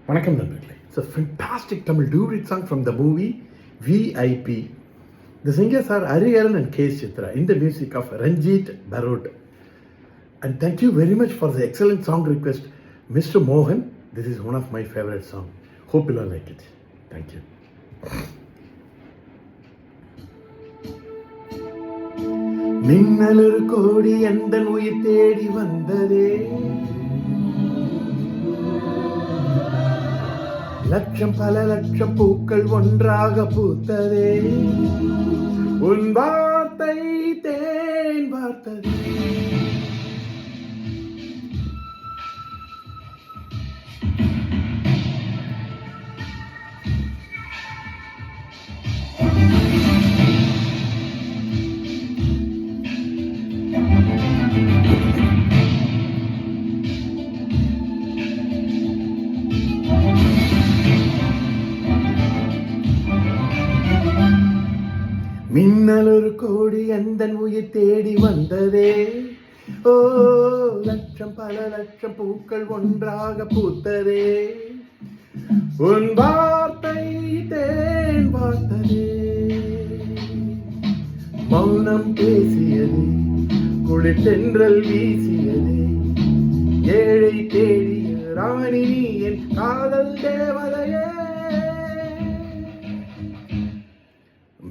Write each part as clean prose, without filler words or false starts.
வணக்கம் நண்பர்களே. It's a fantastic Tamil duet song from the movie VIP. The singers are Hariharan and K. Chitra in the music of Ranjit Barot. And thank you very much for the excellent song request, Mr. Mohan. This is one of my favorite songs. Hope you all like it. Thank you. மின்னலொரு கோடி எந்தன் உயிர் தேடி வந்ததே, லட்சம் பல லட்சம் பூக்கள் ஒன்றாக பூத்ததே, உன் வார்த்தை தேன் வார்த்ததே. மின்னல் ஒரு கோடி எந்தன் உயிர் தேடி வந்ததே, ஓ லட்சம் பல லட்சம் பூக்கள் ஒன்றாக பூத்ததே, உன் வார்த்தை தேன் வார்த்ததே. மௌனம் பேசியதே, குளிர்தென்றல் வீசியதே, ஏழை தேடிய ராணி என் காதல் தேவதையே.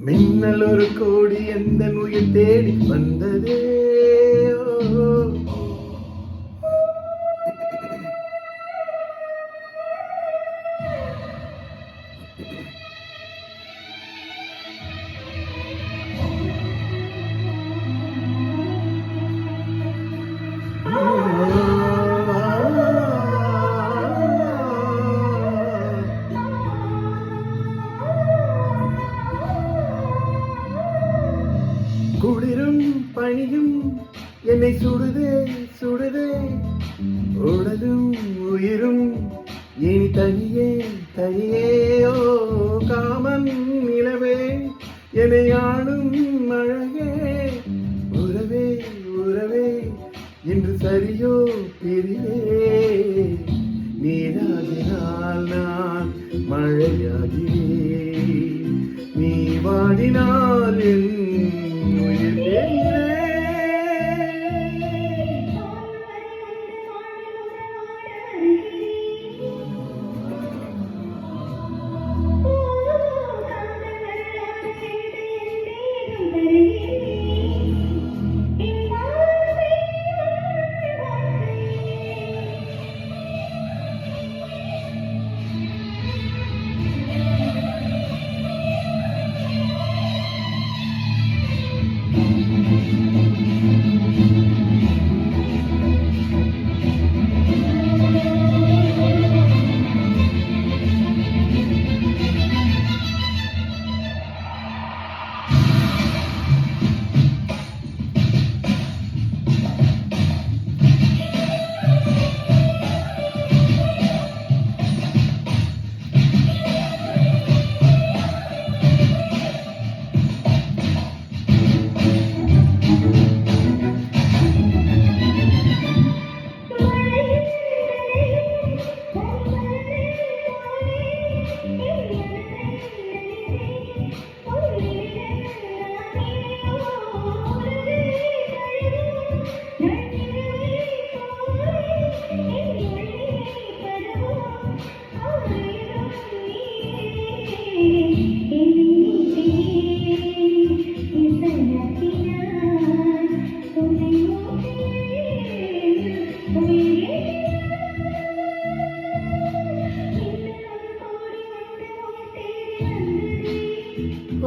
மின்னல் ஒரு கோடி எந்த உயிர் தேடி வந்ததே. குளிரும் பனியும் என்னை சுடுதே சுடுதே, உடலும் உயிரும் இனி தனியே தனியே. ஓ காமன் நிலவே என்னை ஆளும் அழகே, உறவே உறவே இன்று சரியோ பிரிவே. நீராகினால் நான் மழையாகி, நீ வாடினால் என் உயிர் தேய்கிறே.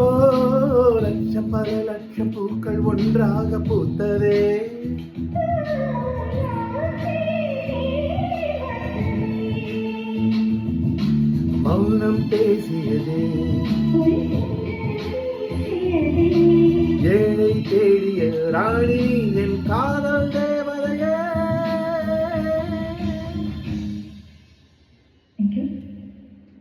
ஓ லட்சம் பல லட்சம் பூக்கள் ஒன்றாக பூத்ததே, மௌனம் பேசியதே, ஏழை தேடிய ராணி என் காதல்